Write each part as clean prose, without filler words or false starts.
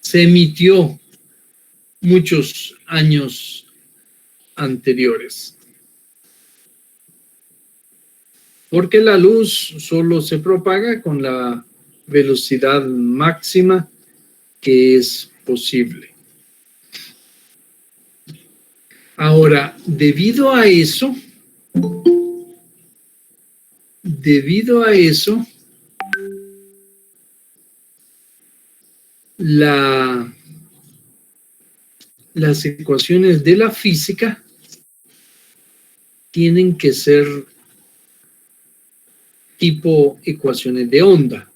se emitió muchos años anteriores. Porque la luz solo se propaga con la velocidad máxima que es posible. Ahora, debido a eso, las ecuaciones de la física tienen que ser tipo ecuaciones de onda.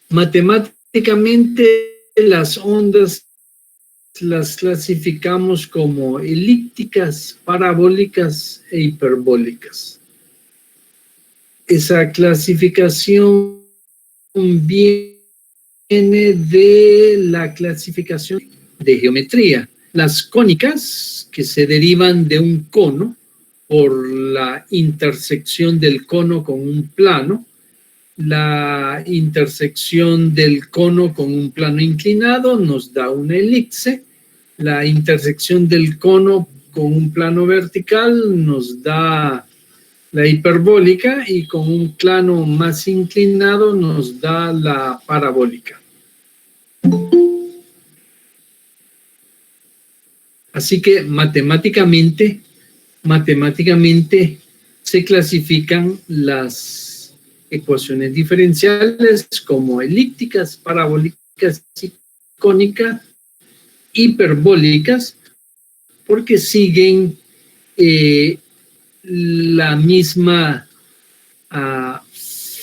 Matemáticamente, las ondas las clasificamos como elípticas, parabólicas e hiperbólicas. Esa clasificación viene de la clasificación de geometría. Las cónicas, que se derivan de un cono por la intersección del cono con un plano, la intersección del cono con un plano inclinado nos da una elipse, la intersección del cono con un plano vertical nos da la hiperbólica y con un plano más inclinado nos da la parabólica. Así que matemáticamente se clasifican las ecuaciones diferenciales como elípticas, parabólicas, cónicas, hiperbólicas, porque siguen la misma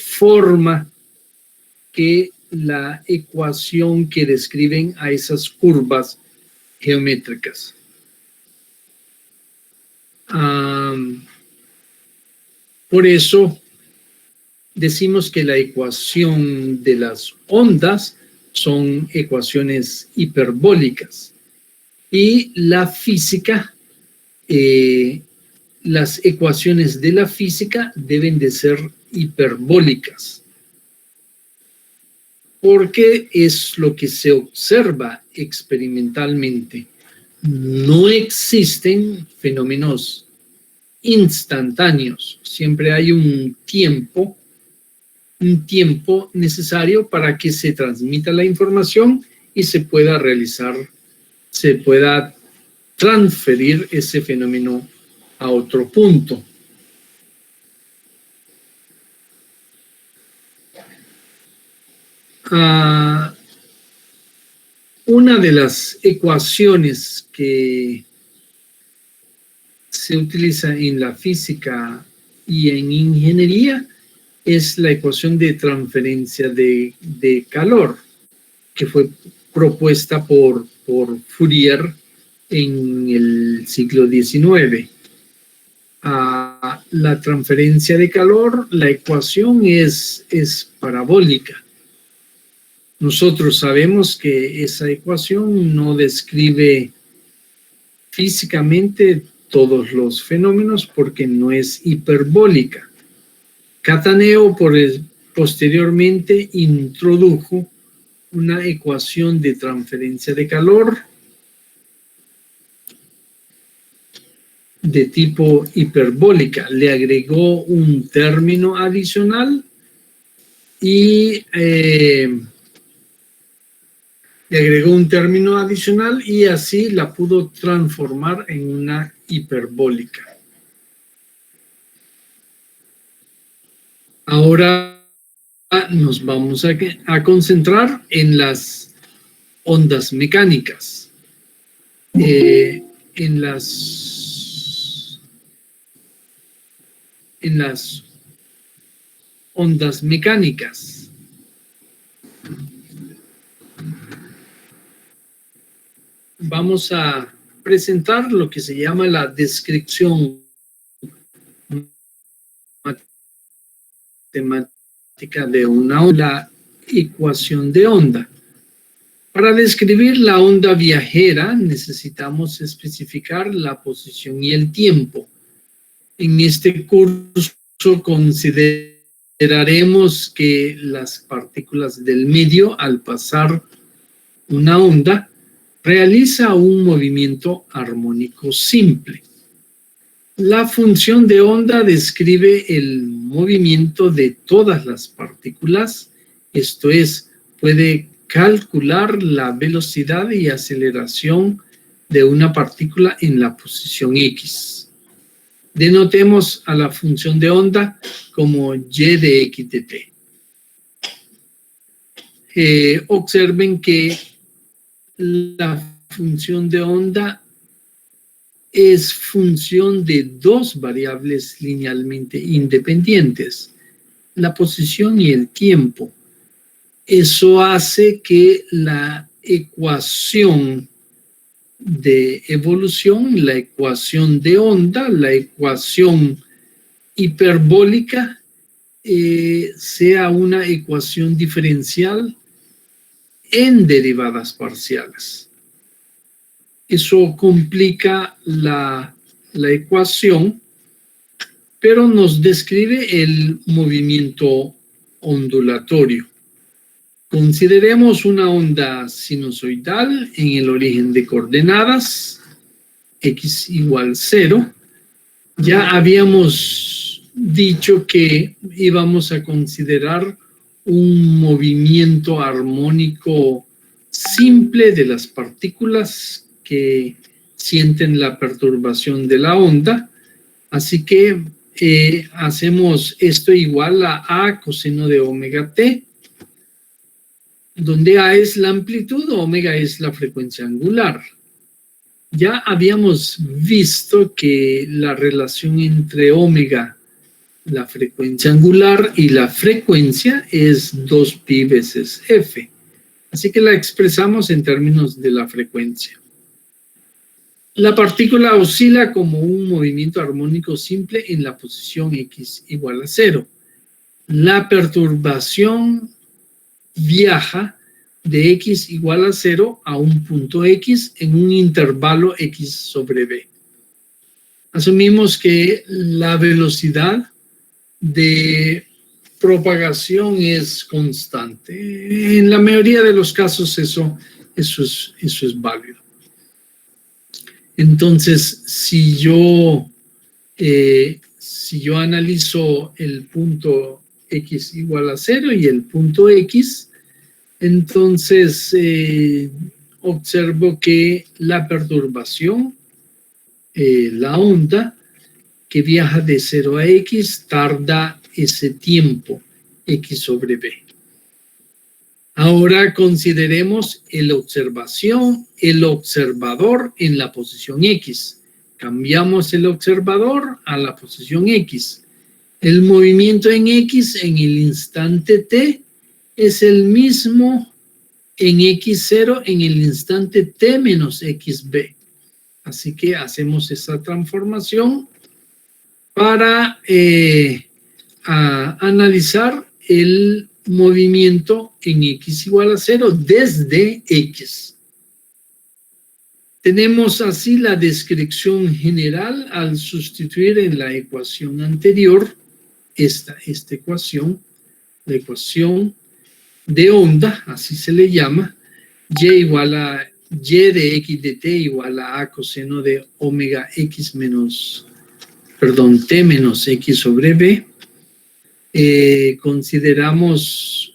forma que la ecuación que describen a esas curvas geométricas. Por eso decimos que la ecuación de las ondas son ecuaciones hiperbólicas y la física, las ecuaciones de la física deben de ser hiperbólicas, porque es lo que se observa experimentalmente. No existen fenómenos instantáneos, siempre hay un tiempo necesario para que se transmita la información y se pueda transferir ese fenómeno a otro punto. Una de las ecuaciones que se utiliza en la física y en ingeniería es la ecuación de transferencia de calor, que fue propuesta por Fourier en el siglo XIX. La transferencia de calor, la ecuación es parabólica. Nosotros sabemos que esa ecuación no describe físicamente todos los fenómenos porque no es hiperbólica. Cataneo posteriormente introdujo una ecuación de transferencia de calor de tipo hiperbólica. Le agregó un término adicional y así la pudo transformar en una hiperbólica. Ahora nos vamos a concentrar en las ondas mecánicas. En las ondas mecánicas. Vamos a presentar lo que se llama la descripción matemática de una onda, la ecuación de onda. Para describir la onda viajera necesitamos especificar la posición y el tiempo. En este curso consideramos consideraremos que las partículas del medio, al pasar una onda, realiza un movimiento armónico simple. La función de onda describe el movimiento de todas las partículas, esto es, puede calcular la velocidad y aceleración de una partícula en la posición X. Denotemos a la función de onda como y de x de t. Observen que la función de onda es función de dos variables linealmente independientes, la posición y el tiempo. Eso hace que la ecuación de evolución, la ecuación de onda, la ecuación hiperbólica, sea una ecuación diferencial en derivadas parciales. Eso complica la ecuación, pero nos describe el movimiento ondulatorio. Consideremos una onda sinusoidal en el origen de coordenadas, x igual 0. Ya habíamos dicho que íbamos a considerar un movimiento armónico simple de las partículas que sienten la perturbación de la onda. Así que hacemos esto igual a coseno de omega t, donde a es la amplitud, omega es la frecuencia angular. Ya habíamos visto que la relación entre omega, la frecuencia angular, y la frecuencia es 2pi veces f. Así que la expresamos en términos de la frecuencia. La partícula oscila como un movimiento armónico simple en la posición x igual a 0. La perturbación viaja de x igual a 0 a un punto x en un intervalo x sobre b. Asumimos que la velocidad de propagación es constante. En la mayoría de los casos eso es válido. Entonces, si yo analizo el punto x igual a 0 y el punto x, entonces observo que la perturbación, la onda que viaja de 0 a x, tarda ese tiempo, x sobre b. Ahora consideremos el observador en la posición x. Cambiamos el observador a la posición x. El movimiento en x en el instante t es el mismo en x0 en el instante t menos xb. Así que hacemos esa transformación para analizar el movimiento en x igual a 0 desde x. Tenemos así la descripción general al sustituir en la ecuación anterior esta ecuación, la ecuación de onda, así se le llama, y igual a y de x de t igual a coseno de omega x t menos x sobre b. Consideramos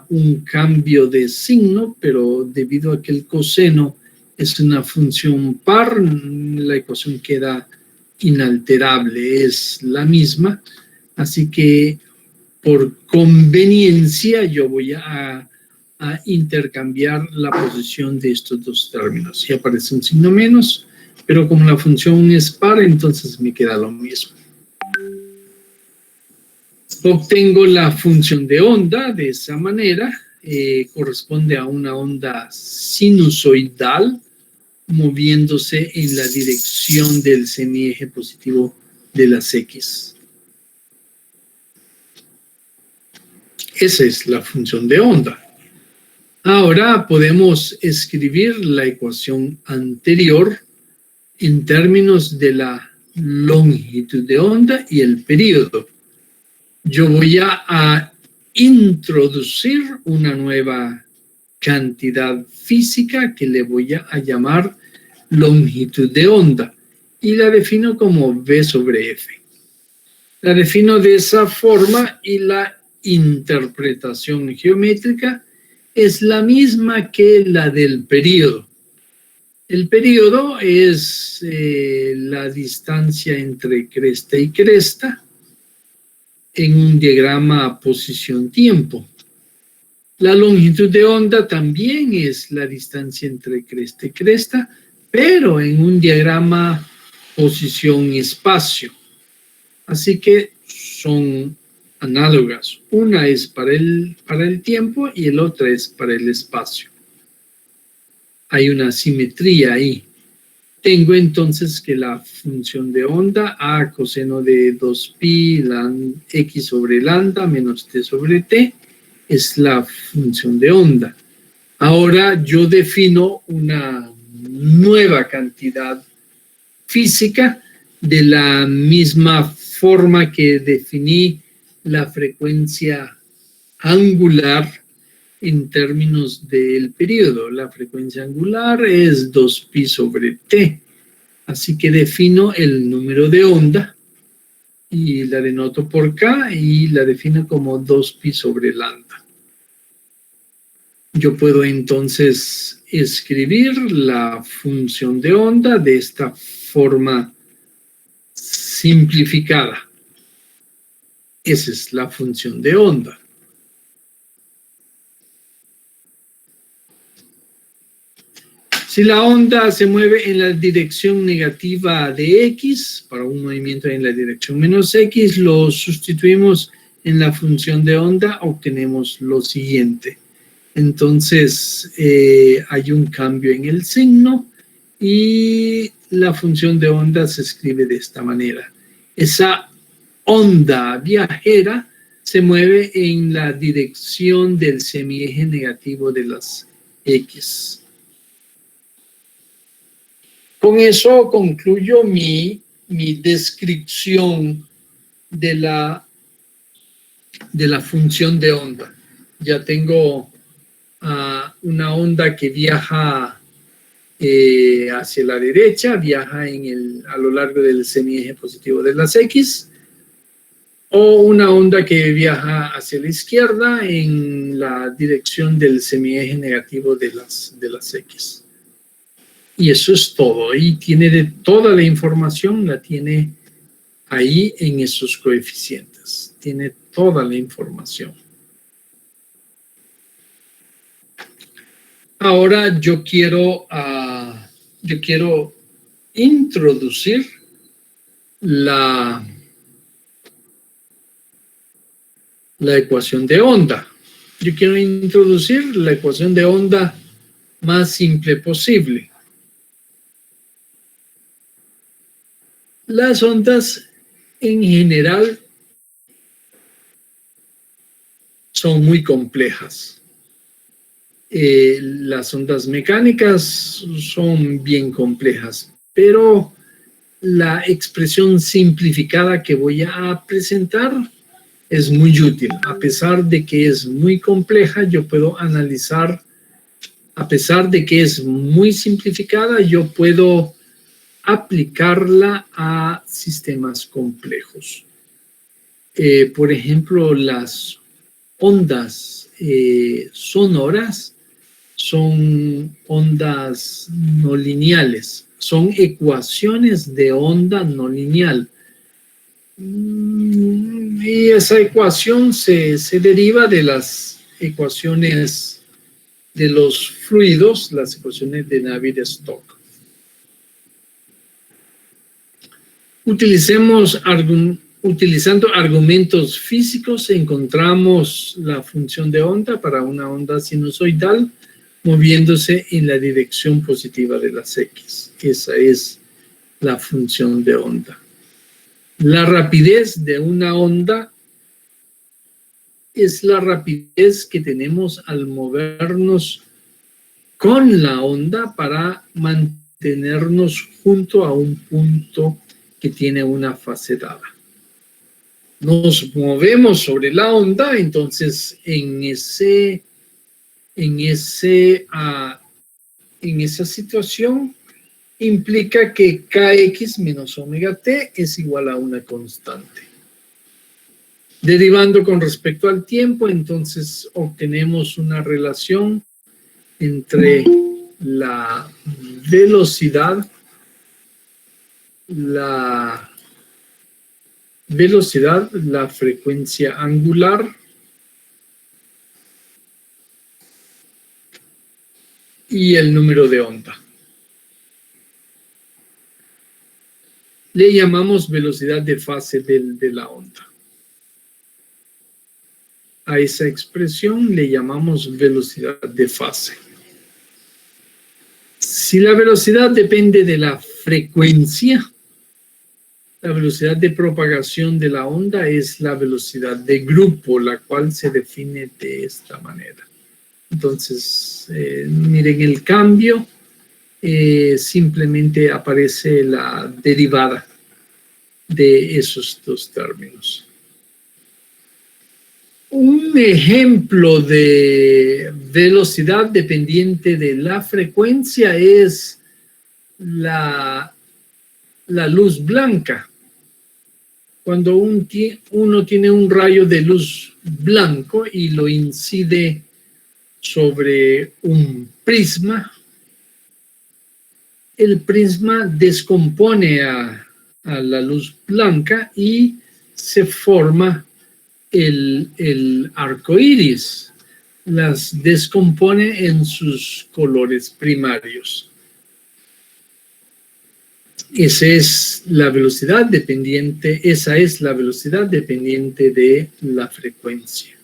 un cambio de signo, pero debido a que el coseno es una función par, la ecuación queda inalterable, es la misma. Así que por conveniencia yo voy a intercambiar la posición de estos dos términos. Y aparece un signo menos, pero como la función es par, entonces me queda lo mismo. Obtengo la función de onda de esa manera, corresponde a una onda sinusoidal moviéndose en la dirección del semieje positivo de las X. Esa es la función de onda. Ahora podemos escribir la ecuación anterior en términos de la longitud de onda y el período. yo voy a introducir una nueva cantidad física que le voy a llamar longitud de onda y la defino como V sobre F. La defino de esa forma y la interpretación geométrica es la misma que la del período. El período es la distancia entre cresta y cresta en un diagrama posición-tiempo. La longitud de onda también es la distancia entre cresta y cresta, pero en un diagrama posición-espacio. Así que son análogas. Una es para el tiempo y el otro es para el espacio. Hay una simetría ahí. Tengo entonces que la función de onda a coseno de 2pi x sobre lambda menos t sobre t es la función de onda. Ahora yo defino una nueva cantidad física de la misma forma que definí la frecuencia angular en términos del periodo. La frecuencia angular es 2pi sobre t. Así que defino el número de onda y la denoto por k y la defino como 2pi sobre lambda. Yo puedo entonces escribir la función de onda de esta forma simplificada. Esa es la función de onda. Si la onda se mueve en la dirección negativa de x, para un movimiento en la dirección menos x, lo sustituimos en la función de onda, obtenemos lo siguiente. Entonces, hay un cambio en el signo y la función de onda se escribe de esta manera. Esa onda viajera se mueve en la dirección del semieje negativo de las x. Con eso concluyo mi descripción de la función de onda. Ya tengo una onda que viaja hacia la derecha, viaja a lo largo del semieje positivo de las x, o una onda que viaja hacia la izquierda en la dirección del semieje negativo de las x. Y eso es todo. Y tiene toda la información, la tiene ahí en esos coeficientes. Tiene toda la información. Ahora yo quiero introducir la ecuación de onda. Yo quiero introducir la ecuación de onda más simple posible. Las ondas en general son muy complejas. Las ondas mecánicas son bien complejas, pero la expresión simplificada que voy a presentar es muy útil. A pesar de que es muy compleja, yo puedo analizar, a pesar de que es muy simplificada, yo puedo aplicarla a sistemas complejos. Por ejemplo, las ondas sonoras son ondas no lineales, son ecuaciones de onda no lineal. Y esa ecuación se deriva de las ecuaciones de los fluidos, las ecuaciones de Navier-Stokes. Utilizando argumentos físicos, encontramos la función de onda para una onda sinusoidal moviéndose en la dirección positiva de las x. Esa es la función de onda. La rapidez de una onda es la rapidez que tenemos al movernos con la onda para mantenernos junto a un punto que tiene una fase dada. nos movemos sobre la onda, entonces en esa situación implica que kx menos omega t es igual a una constante. Derivando con respecto al tiempo, entonces obtenemos una relación entre la velocidad, la frecuencia angular y el número de onda. Le llamamos velocidad de fase de la onda. A esa expresión le llamamos velocidad de fase. Si la velocidad depende de la frecuencia, la velocidad de propagación de la onda es la velocidad de grupo, la cual se define de esta manera. Entonces, miren el cambio, simplemente aparece la derivada de esos dos términos. Un ejemplo de velocidad dependiente de la frecuencia es la luz blanca. Cuando uno tiene un rayo de luz blanco y lo incide sobre un prisma, el prisma descompone a la luz blanca y se forma el arco iris, las descompone en sus colores primarios. Esa es la velocidad dependiente de la frecuencia.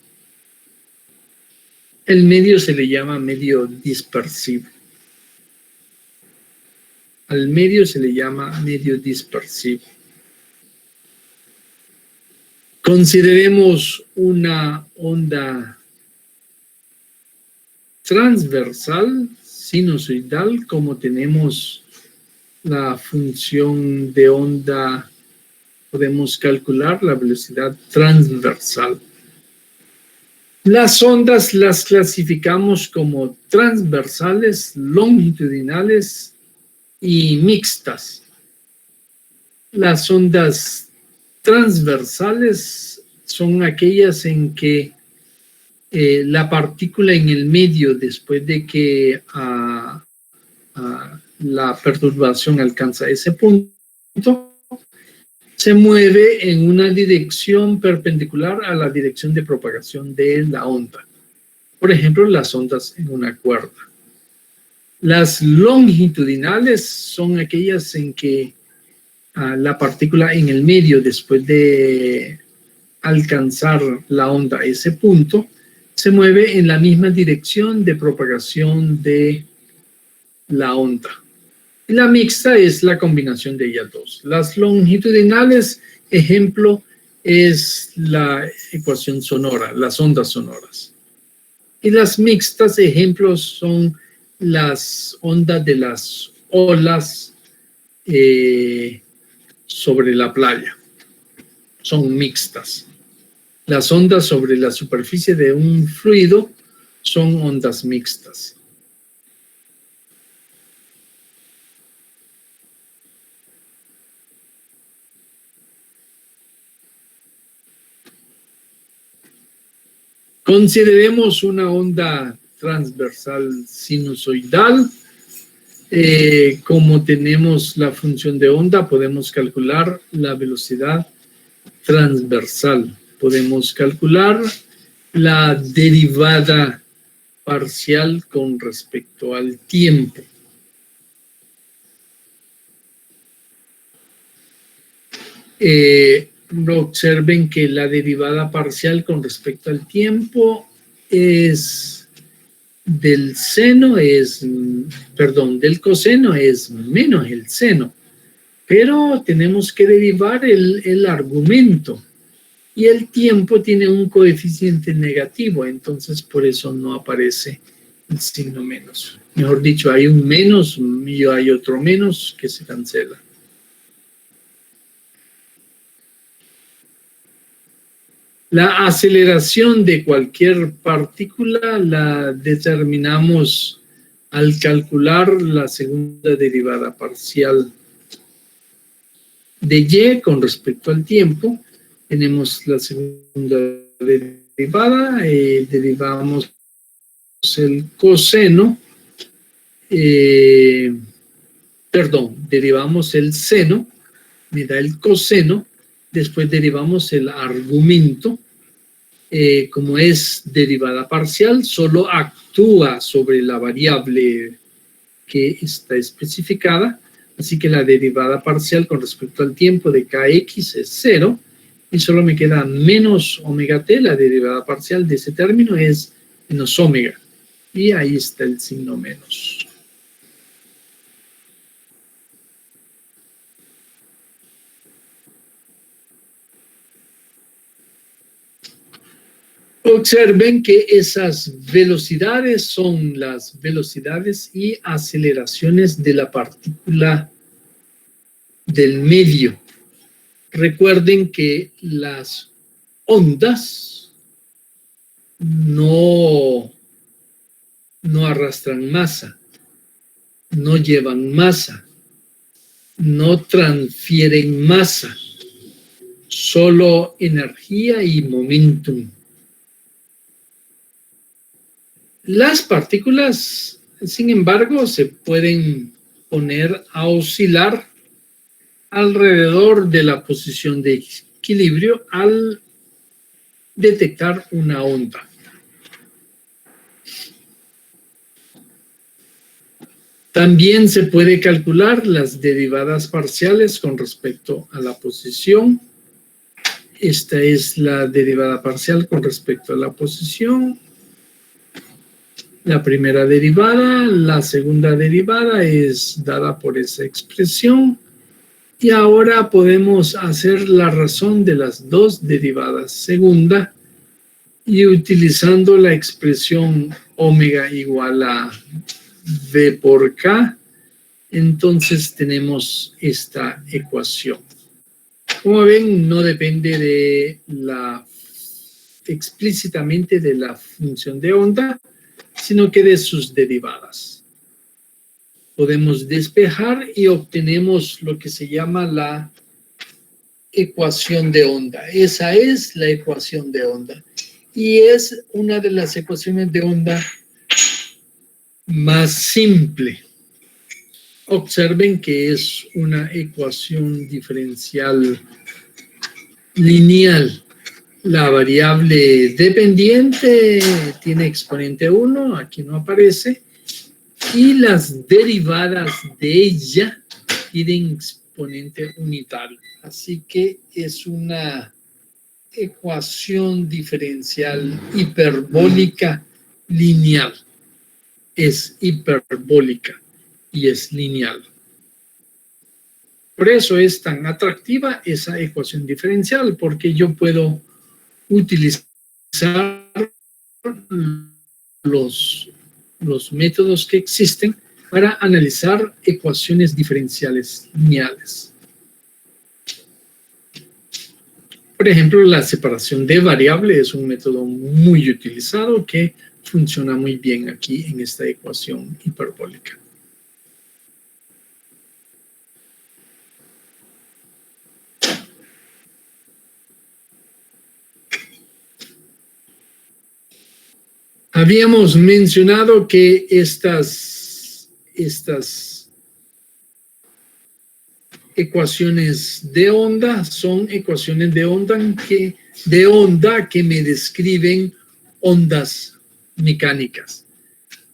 El medio se le llama medio dispersivo. Al medio se le llama medio dispersivo. Consideremos una onda transversal, sinusoidal, como tenemos la función de onda, podemos calcular la velocidad transversal. Las ondas las clasificamos como transversales, longitudinales y mixtas. Las ondas transversales son aquellas en que la partícula en el medio, después de que la perturbación alcanza ese punto, se mueve en una dirección perpendicular a la dirección de propagación de la onda. Por ejemplo, las ondas en una cuerda. Las longitudinales son aquellas en que la partícula en el medio, después de alcanzar la onda a ese punto, se mueve en la misma dirección de propagación de la onda. Y la mixta es la combinación de ellas dos. Las longitudinales, ejemplo, es la ecuación sonora, las ondas sonoras. Y las mixtas, ejemplos, son las ondas de las olas sobre la playa. Son mixtas. Las ondas sobre la superficie de un fluido son ondas mixtas. Consideremos una onda transversal sinusoidal. Como tenemos la función de onda, podemos calcular la velocidad transversal. Podemos calcular la derivada parcial con respecto al tiempo. Observen que la derivada parcial con respecto al tiempo es del coseno es menos el seno, pero tenemos que derivar el argumento y el tiempo tiene un coeficiente negativo, entonces por eso no aparece el signo menos. Mejor dicho, hay un menos y hay otro menos que se cancela. La aceleración de cualquier partícula la determinamos al calcular la segunda derivada parcial de y con respecto al tiempo. Tenemos la segunda derivada, derivamos el coseno, derivamos el seno, me da el coseno, después derivamos el argumento, como es derivada parcial, solo actúa sobre la variable que está especificada, así que la derivada parcial con respecto al tiempo de kx es 0, y solo me queda menos omega t, la derivada parcial de ese término es menos omega, y ahí está el signo menos. Observen que esas velocidades son las velocidades y aceleraciones de la partícula del medio. Recuerden que las ondas no arrastran masa, no llevan masa, no transfieren masa, solo energía y momentum. Las partículas, sin embargo, se pueden poner a oscilar alrededor de la posición de equilibrio al detectar una onda. También se puede calcular las derivadas parciales con respecto a la posición. Esta es la derivada parcial con respecto a la posición. La primera derivada, la segunda derivada es dada por esa expresión. Y ahora podemos hacer la razón de las dos derivadas segunda y utilizando la expresión omega igual a v por k, entonces tenemos esta ecuación. Como ven, no depende explícitamente de la función de onda, sino que de sus derivadas. Podemos despejar y obtenemos lo que se llama la ecuación de onda. Esa es la ecuación de onda. Y es una de las ecuaciones de onda más simple. Observen que es una ecuación diferencial lineal. La variable dependiente tiene exponente 1, aquí no aparece, y las derivadas de ella tienen exponente unitario. Así que es una ecuación diferencial hiperbólica lineal. Es hiperbólica y es lineal. Por eso es tan atractiva esa ecuación diferencial, porque yo puedo utilizar los métodos que existen para analizar ecuaciones diferenciales lineales. Por ejemplo, la separación de variable es un método muy utilizado que funciona muy bien aquí en esta ecuación hiperbólica. Habíamos mencionado que estas ecuaciones de onda son ecuaciones de onda que me describen ondas mecánicas.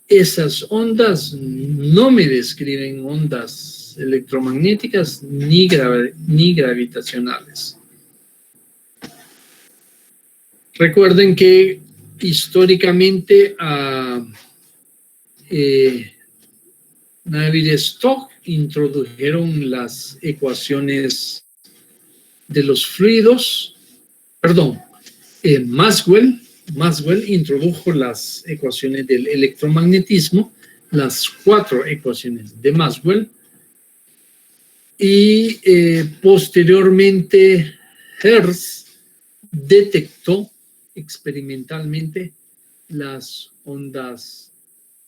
Esas ondas no me describen ondas electromagnéticas ni gravitacionales. Recuerden que históricamente Navier-Stokes introdujeron las ecuaciones de los fluidos, Maxwell introdujo las ecuaciones del electromagnetismo, las 4 ecuaciones de Maxwell, y posteriormente Hertz detectó experimentalmente las ondas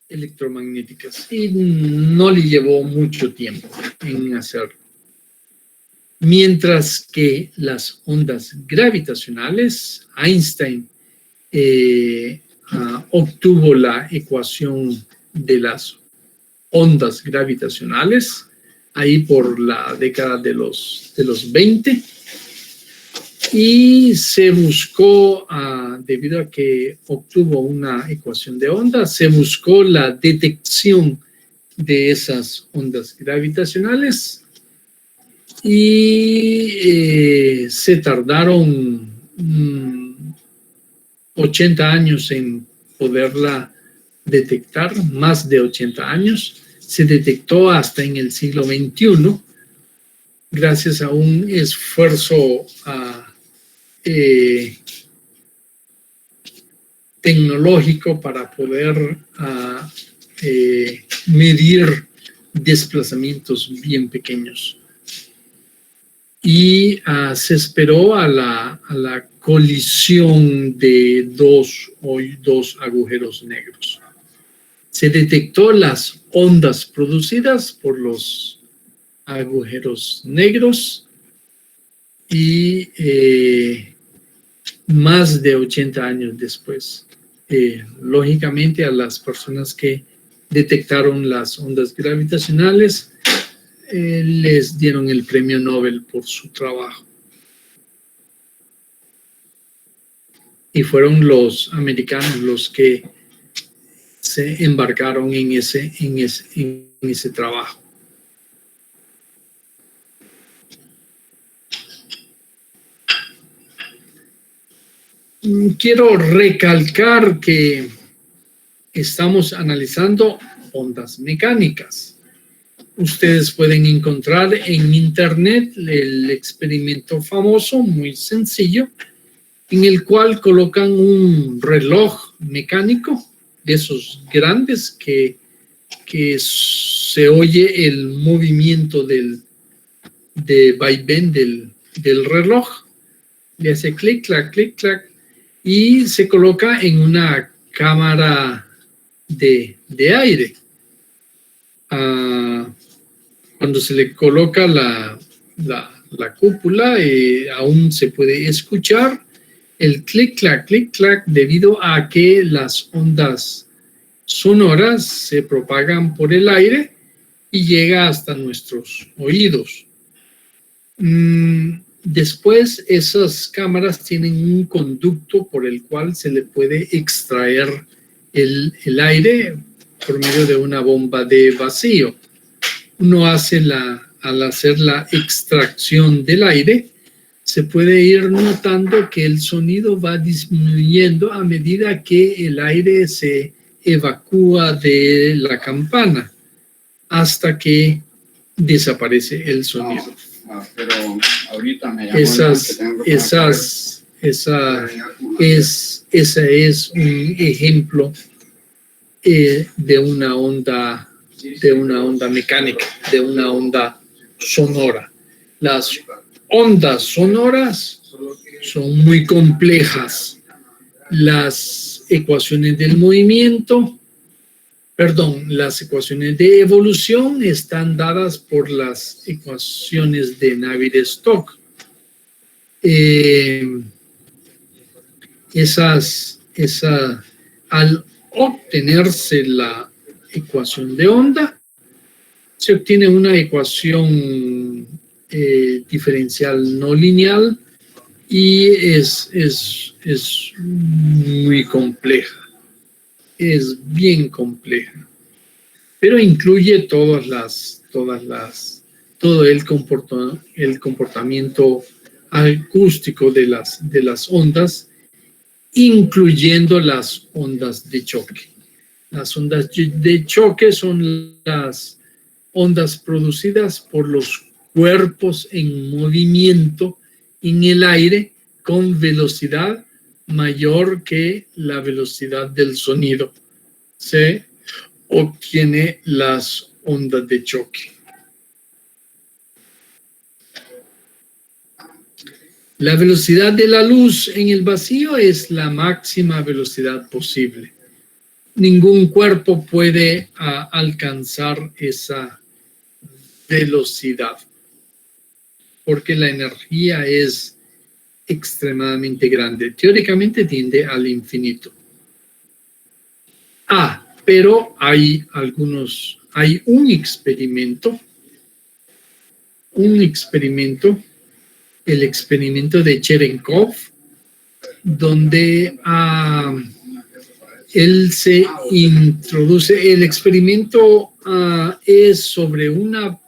electromagnéticas y no le llevó mucho tiempo en hacerlo. Mientras que las ondas gravitacionales, Einstein obtuvo la ecuación de las ondas gravitacionales ahí por la década de los 20, y se buscó, debido a que obtuvo una ecuación de ondas, se buscó la detección de esas ondas gravitacionales y se tardaron 80 años en poderla detectar, más de 80 años. Se detectó hasta en el siglo XXI, gracias a un esfuerzo tecnológico para poder medir desplazamientos bien pequeños. Y se esperó a la colisión de dos agujeros negros. Se detectó las ondas producidas por los agujeros negros y más de 80 años después. Lógicamente, a las personas que detectaron las ondas gravitacionales les dieron el premio Nobel por su trabajo. Y fueron los americanos los que se embarcaron en ese trabajo. Quiero recalcar que estamos analizando ondas mecánicas. Ustedes pueden encontrar en internet el experimento famoso, muy sencillo, en el cual colocan un reloj mecánico de esos grandes que se oye el movimiento de vaivén del reloj. Le hace clic, clac, clic, clac, y se coloca en una cámara de aire. Cuando se le coloca la cúpula, aún se puede escuchar el clic, clac, debido a que las ondas sonoras se propagan por el aire y llega hasta nuestros oídos. Después, esas cámaras tienen un conducto por el cual se le puede extraer el aire por medio de una bomba de vacío. Uno hace al hacer la extracción del aire, se puede ir notando que el sonido va disminuyendo a medida que el aire se evacúa de la campana hasta que desaparece el sonido. Pero ahorita me llamó ese es un ejemplo de una onda mecánica, de una onda sonora. Las ondas sonoras son muy complejas. Las ecuaciones del movimiento, las ecuaciones de evolución están dadas por las ecuaciones de Navier-Stokes. Al obtenerse la ecuación de onda, se obtiene una ecuación diferencial no lineal y es muy compleja. Es bien compleja, pero incluye todo el comportamiento acústico de las ondas, incluyendo las ondas de choque. Las ondas de choque son las ondas producidas por los cuerpos en movimiento en el aire con velocidad mayor que la velocidad del sonido. Se obtiene las ondas de choque. La velocidad de la luz en el vacío es la máxima velocidad posible. Ningún cuerpo puede alcanzar esa velocidad, porque la energía es extremadamente grande. Teóricamente tiende al infinito. Pero hay un experimento, el experimento de Cherenkov, donde él se introduce. El experimento es sobre una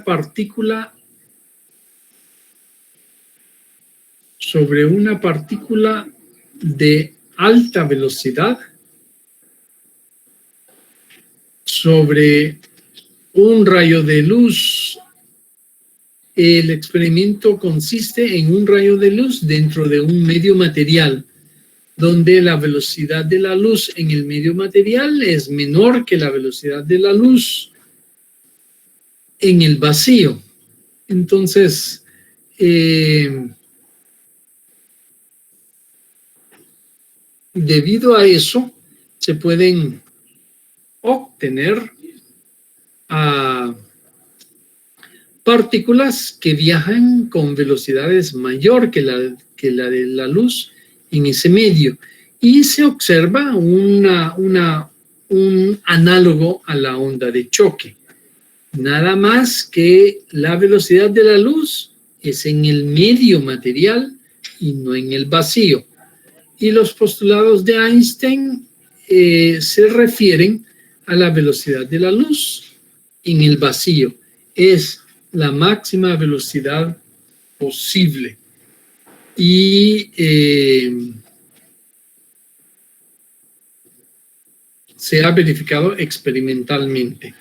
partícula de alta velocidad sobre un rayo de luz. El experimento consiste en un rayo de luz dentro de un medio material, donde la velocidad de la luz en el medio material es menor que la velocidad de la luz en el vacío. Entonces, debido a eso, se pueden obtener partículas que viajan con velocidades mayor que la de la luz en ese medio, y se observa un análogo a la onda de choque. Nada más que la velocidad de la luz es en el medio material y no en el vacío. Y los postulados de Einstein se refieren a la velocidad de la luz en el vacío. Es la máxima velocidad posible. Y se ha verificado experimentalmente.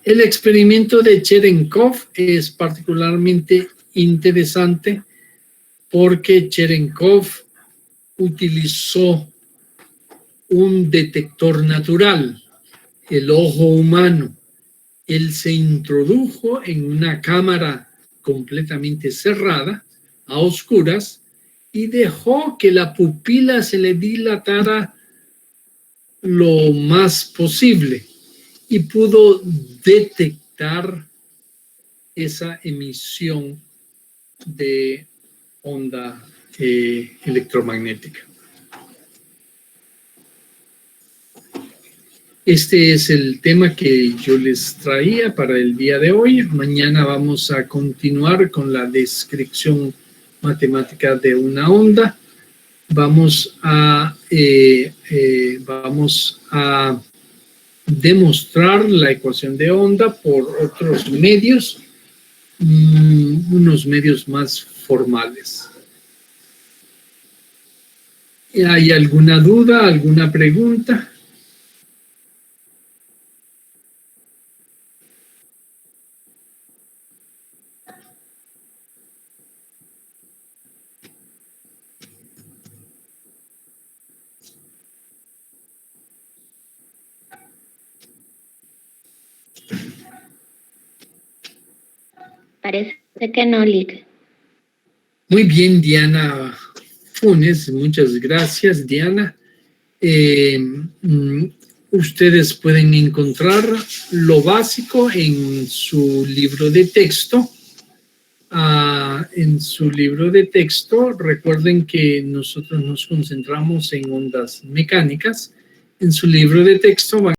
El experimento de Cherenkov es particularmente interesante porque Cherenkov utilizó un detector natural, el ojo humano. Él se introdujo en una cámara completamente cerrada, a oscuras, y dejó que la pupila se le dilatara lo más posible y pudo detectar esa emisión de onda electromagnética. Este es el tema que yo les traía para el día de hoy. Mañana vamos a continuar con la descripción matemática de una onda. Vamos a demostrar la ecuación de onda por otros medios, unos medios más formales. ¿Hay alguna duda, alguna pregunta? Parece que no, Lick. Muy bien, Diana Funes, muchas gracias, Diana. Ustedes pueden encontrar lo básico en su libro de texto. En su libro de texto, recuerden que nosotros nos concentramos en ondas mecánicas. En su libro de texto van